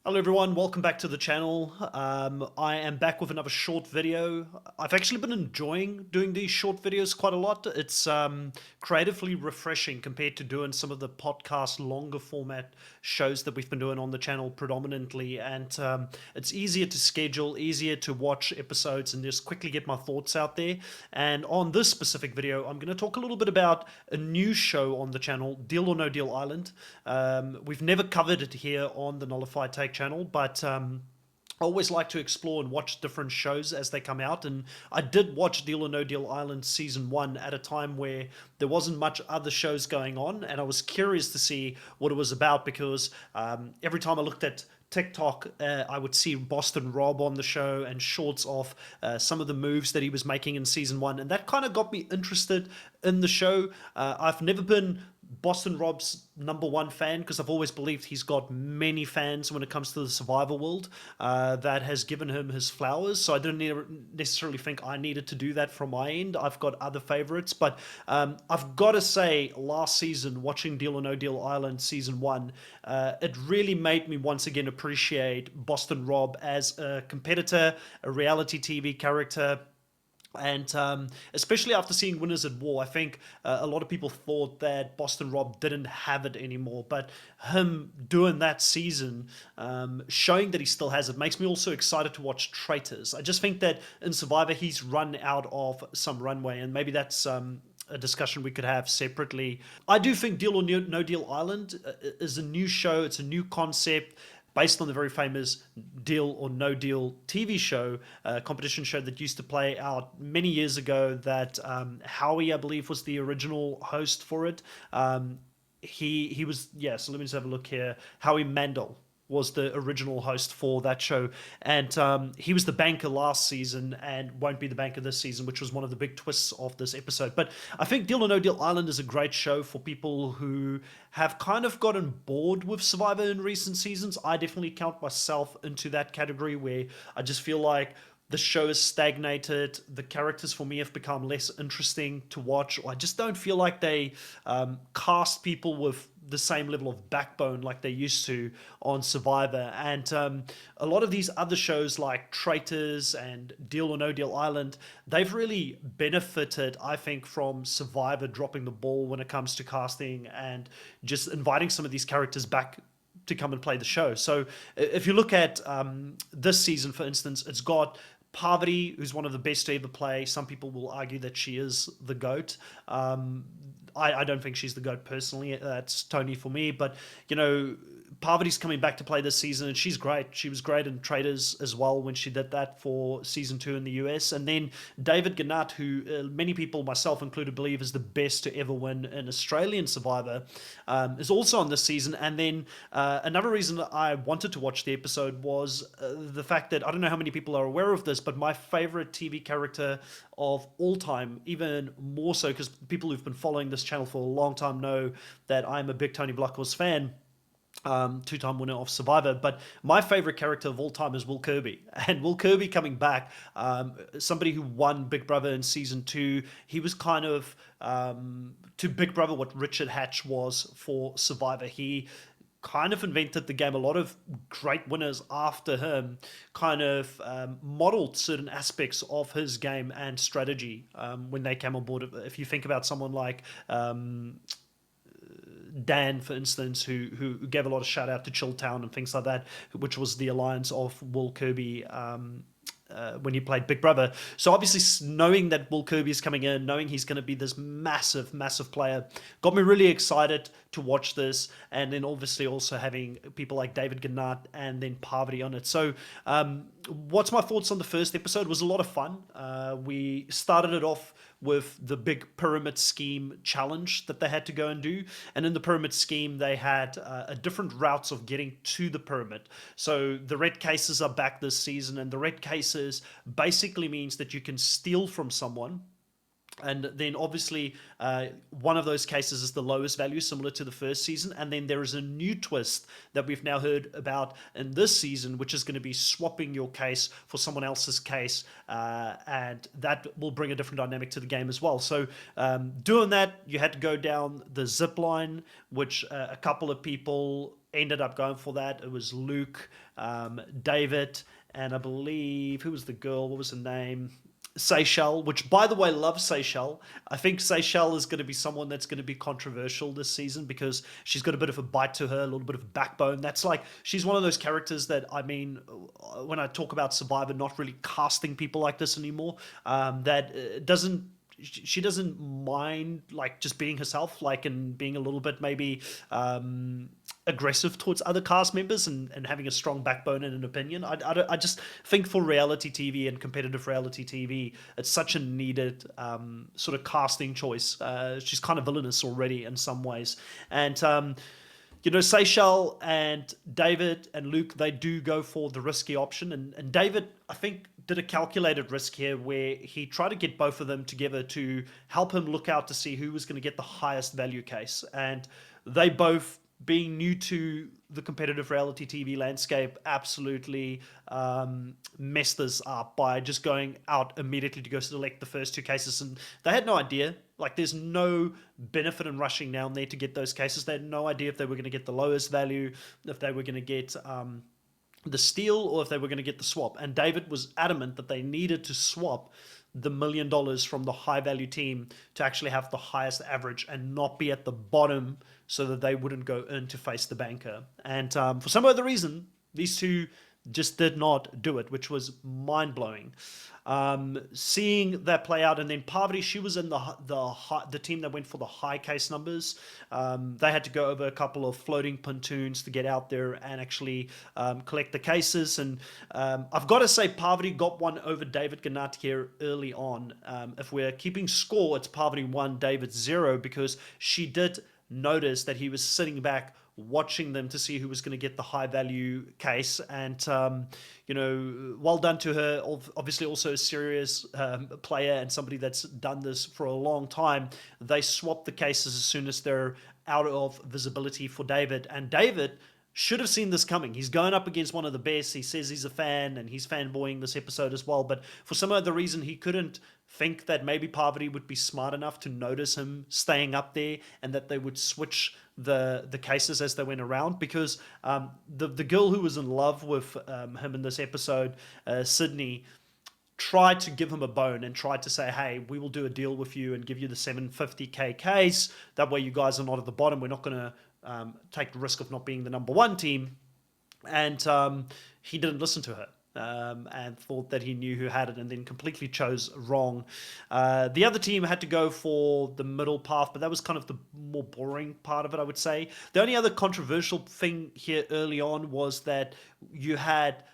Hello everyone, welcome back to the channel. I am back with another short video. I've actually been enjoying doing these short videos quite a lot. It's creatively refreshing compared to doing some of the podcast longer format shows that we've been doing on the channel predominantly. And it's easier to schedule, easier to watch episodes and just quickly get my thoughts out there. And on this specific video, I'm going to talk a little bit about a new show on the channel, Deal or No Deal Island. We've never covered it here on the Nullified Take channel, but I always like to explore and watch different shows as they come out. And I did watch Deal or No Deal Island season 1 at a time where there wasn't much other shows going on, and I was curious to see what it was about because every time I looked at TikTok, I would see Boston Rob on the show and shorts of some of the moves that he was making in season 1, and that kind of got me interested in the show. I've never been Boston Rob's #1 fan because I've always believed he's got many fans when it comes to the Survivor world that has given him his flowers. So I didn't necessarily think I needed to do that from my end. I've got other favorites, but I've got to say, last season, watching Deal or No Deal Island season 1, it really made me once again appreciate Boston Rob as a competitor, a reality TV character. And especially after seeing Winners at War, I think a lot of people thought that Boston Rob didn't have it anymore. But him doing that season, showing that he still has it, makes me also excited to watch Traitors. I just think that in Survivor, he's run out of some runway, and maybe that's a discussion we could have separately. I do think Deal or No Deal Island is a new show, it's a new concept based on the very famous Deal or No Deal TV show, competition show that used to play out many years ago that Howie, I believe, was the original host for it. He was, yeah, so let me just have a look here. Howie Mandel was the original host for that show, and he was the banker last season and won't be the banker this season, which was one of the big twists of this episode. But I think Deal or No Deal Island is a great show for people who have kind of gotten bored with Survivor in recent seasons. I definitely count myself into that category where I just feel like the show has stagnated. The characters for me have become less interesting to watch. I just don't feel like they cast people with the same level of backbone like they used to on Survivor. And a lot of these other shows like Traitors and Deal or No Deal Island, they've really benefited, I think, from Survivor dropping the ball when it comes to casting and just inviting some of these characters back to come and play the show. So if you look at this season, for instance, it's got Parvati, who's one of the best to ever play. Some people will argue that she is the GOAT. I don't think she's the GOAT personally. That's Tony for me. But, you know, Parvati's coming back to play this season, and she's great. She was great in Traders as well when she did that for season 2 in the US. And then David Genat, who many people, myself included, believe is the best to ever win an Australian Survivor, is also on this season. And then another reason that I wanted to watch the episode was the fact that I don't know how many people are aware of this, but my favorite TV character of all time, even more so because people who've been following this channel for a long time know that I'm a big Tony Blackhorse fan, two-time winner of Survivor. But my favorite character of all time is Will Kirby. And Will Kirby coming back, somebody who won Big Brother in season 2, he was kind of to Big Brother what Richard Hatch was for Survivor. He kind of invented the game. A lot of great winners after him kind of modeled certain aspects of his game and strategy when they came on board. If you think about someone like Dan, for instance, who gave a lot of shout out to Chilltown and things like that, which was the alliance of Will Kirby when he played Big Brother. So obviously knowing that Will Kirby is coming in, knowing he's going to be this massive, massive player, got me really excited to watch this. And then obviously also having people like David Genat and then Parvati on it. So what's my thoughts on the first episode? It was a lot of fun. We started it off with the big pyramid scheme challenge that they had to go and do. And in the pyramid scheme, they had different routes of getting to the pyramid. So the red cases are back this season, and the red cases basically means that you can steal from someone. And then obviously one of those cases is the lowest value, similar to the first season. And then there is a new twist that we've now heard about in this season, which is going to be swapping your case for someone else's case. And that will bring a different dynamic to the game as well. So doing that, you had to go down the zip line, which a couple of people ended up going for that. It was Luke, David, and I believe, who was the girl? What was her name? Seychelles, which by the way, love Seychelles. I think Seychelles is going to be someone that's going to be controversial this season because she's got a bit of a bite to her, a little bit of a backbone. That's like, she's one of those characters that, I mean, when I talk about Survivor, not really casting people like this anymore, that doesn't she doesn't mind like just being herself, like, and being a little bit maybe aggressive towards other cast members, and having a strong backbone and an opinion. I just think for reality TV and competitive reality TV, it's such a needed sort of casting choice. She's kind of villainous already in some ways, and Seychelles and David and Luke, they do go for the risky option. And David, I think, did a calculated risk here where he tried to get both of them together to help him look out to see who was going to get the highest value case. And they both, being new to the competitive reality TV landscape, absolutely messed this up by just going out immediately to go select the first two cases. And they had no idea. Like, there's no benefit in rushing down there to get those cases. They had no idea if they were going to get the lowest value, if they were going to get the steal, or if they were going to get the swap. And David was adamant that they needed to swap the $1 million from the high value team to actually have the highest average and not be at the bottom, so that they wouldn't go in to face the banker. And for some other reason, these two just did not do it, which was mind blowing. Seeing that play out, and then Parvati, she was in the team that went for the high case numbers. They had to go over a couple of floating pontoons to get out there and actually collect the cases. And I've got to say, Parvati got one over David Genat here early on. If we're keeping score, it's Parvati 1, David 0, because she did notice that he was sitting back watching them to see who was going to get the high value case. And well done to her. Obviously also a serious player and somebody that's done this for a long time. They swap the cases as soon as they're out of visibility for David, and David should have seen this coming. He's going up against one of the best. He says he's a fan, and he's fanboying this episode as well. But for some other reason, he couldn't think that maybe Parvati would be smart enough to notice him staying up there, and that they would switch the cases as they went around. Because the girl who was in love with him in this episode, Sydney, tried to give him a bone and tried to say, hey, we will do a deal with you and give you the 750k case. That way you guys are not at the bottom. We're not going to take the risk of not being the number one team. And he didn't listen to her. And thought that he knew who had it, and then completely chose wrong. The other team had to go for the middle path, but that was kind of the more boring part of it, I would say. The only other controversial thing here early on was that you had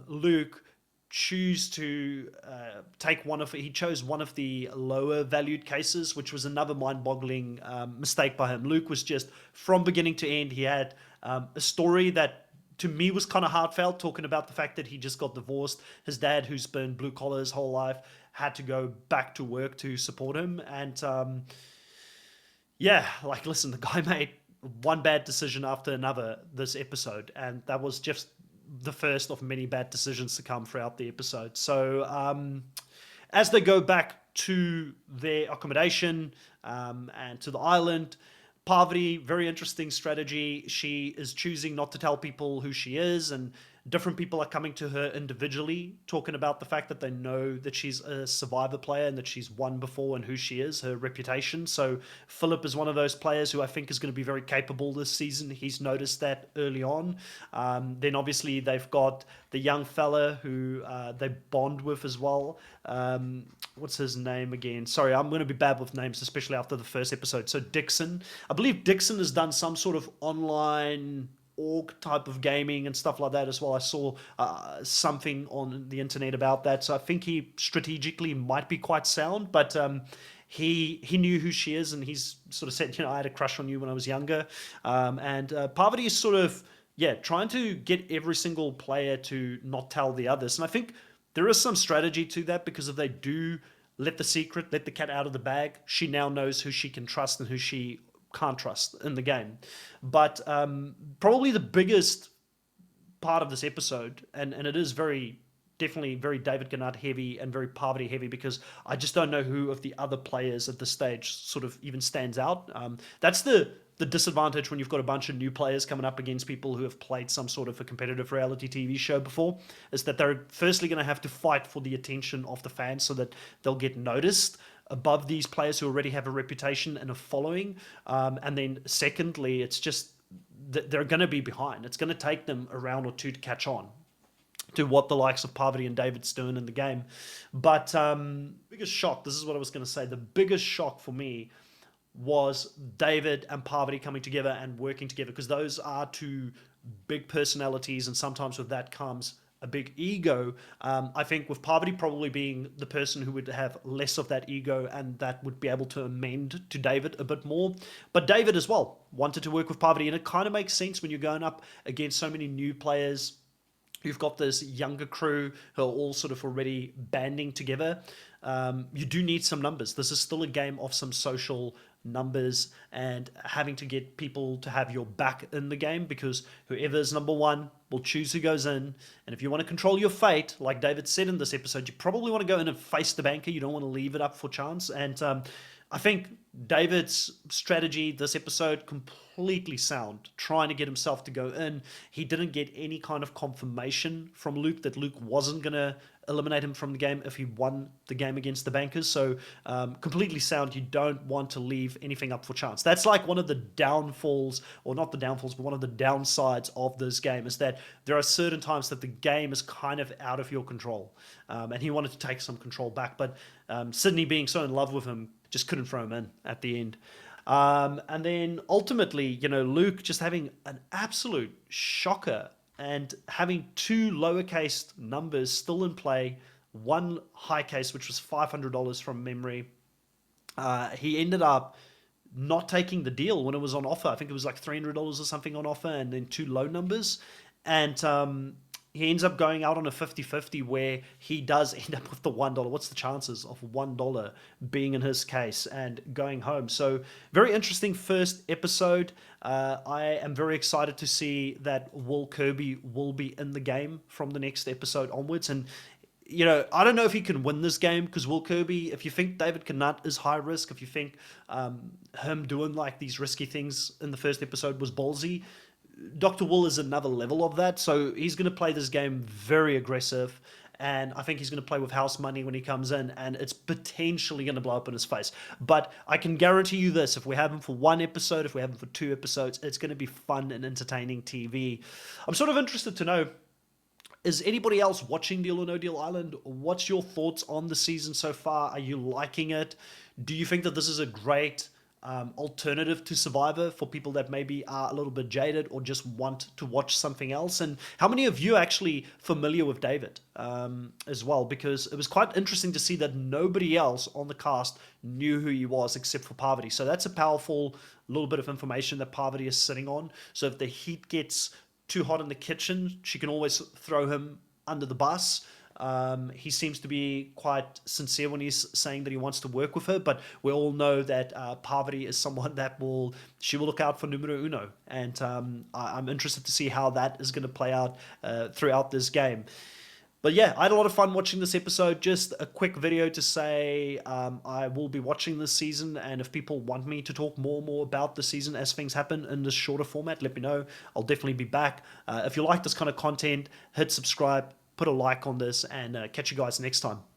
Luke choose to he chose one of the lower valued cases, which was another mind-boggling mistake by him. Luke was just, from beginning to end, he had a story that to me was kind of heartfelt, talking about the fact that he just got divorced. His dad, who's been blue collar his whole life, had to go back to work to support him. And listen, the guy made one bad decision after another this episode, and that was just the first of many bad decisions to come throughout the episode. So as they go back to their accommodation and to the island, Parvati, very interesting strategy. She is choosing not to tell people who she is, and different people are coming to her individually, talking about the fact that they know that she's a Survivor player and that she's won before, and who she is, her reputation. So Philip is one of those players who I think is going to be very capable this season. He's noticed that early on. Then obviously they've got the young fella who they bond with as well. What's his name again? Sorry, I'm going to be bad with names, especially after the first episode. So Dixon. I believe Dixon has done some sort of online org type of gaming and stuff like that as well. I saw something on the internet about that. So I think he strategically might be quite sound, but he knew who she is, and he's sort of said, I had a crush on you when I was younger. And Parvati is sort of, trying to get every single player to not tell the others. And I think there is some strategy to that, because if they do let the cat out of the bag, she now knows who she can trust and who she can't trust in the game. But probably the biggest part of this episode, and it is very definitely very David Genat heavy and very Parvati heavy, because I just don't know who of the other players at this stage sort of even stands out. That's the disadvantage when you've got a bunch of new players coming up against people who have played some sort of a competitive reality TV show before, is that they're firstly going to have to fight for the attention of the fans so that they'll get noticed above these players who already have a reputation and a following. And then secondly, it's just that they're going to be behind. It's going to take them a round or two to catch on to what the likes of Parvati and David's doing in the game. But biggest shock, this is what I was going to say, the biggest shock for me was David and Parvati coming together and working together, because those are two big personalities, and sometimes with that comes a big ego. I think with Parvati probably being the person who would have less of that ego and that would be able to amend to David a bit more. But David as well wanted to work with Parvati, and it kind of makes sense when you're going up against so many new players. You've got this younger crew who are all sort of already banding together. You do need some numbers. This is still a game of some social numbers and having to get people to have your back in the game, because whoever's number one will choose who goes in. And if you want to control your fate, like David said in this episode, you probably want to go in and face the banker. You don't want to leave it up for chance. And I think David's strategy this episode completely sound, trying to get himself to go in. He didn't get any kind of confirmation from Luke that Luke wasn't going to eliminate him from the game if he won the game against the bankers. So completely sound. You don't want to leave anything up for chance. That's like one of the downfalls, or not the downfalls, but one of the downsides of this game, is that there are certain times that the game is kind of out of your control. And he wanted to take some control back, but Sydney, being so in love with him, just couldn't throw him in at the end. And then ultimately, Luke just having an absolute shocker and having two lowercase numbers still in play, one high case, which was $500 from memory. He ended up not taking the deal when it was on offer. I think it was like $300 or something on offer, and then two low numbers. And he ends up going out on a 50-50 where he does end up with the $1. What's the chances of $1 being in his case and going home? So very interesting first episode. I am very excited to see that Will Kirby will be in the game from the next episode onwards. And I don't know if he can win this game, because Will Kirby, if you think David Connaught is high risk, if you think him doing like these risky things in the first episode was ballsy, Dr. Will is another level of that. So he's going to play this game very aggressive, and I think he's going to play with house money when he comes in, and it's potentially going to blow up in his face. But I can guarantee you this, if we have him for one episode, if we have him for two episodes, it's going to be fun and entertaining TV. I'm sort of interested to know, is anybody else watching Deal or No Deal Island? What's your thoughts on the season so far? Are you liking it? Do you think that this is a great alternative to Survivor for people that maybe are a little bit jaded or just want to watch something else? And how many of you are actually familiar with David as well? Because it was quite interesting to see that nobody else on the cast knew who he was except for Parvati. So that's a powerful little bit of information that Parvati is sitting on. So if the heat gets too hot in the kitchen, she can always throw him under the bus. He seems to be quite sincere when he's saying that he wants to work with her, but we all know that Parvati is someone that will look out for numero uno, and I'm interested to see how that is going to play out throughout this game. But yeah, I had a lot of fun watching this episode. Just a quick video to say I will be watching this season, and if people want me to talk more and more about the season as things happen in this shorter format, let me know. I'll definitely be back. If you like this kind of content, hit subscribe, put a like on this, and catch you guys next time.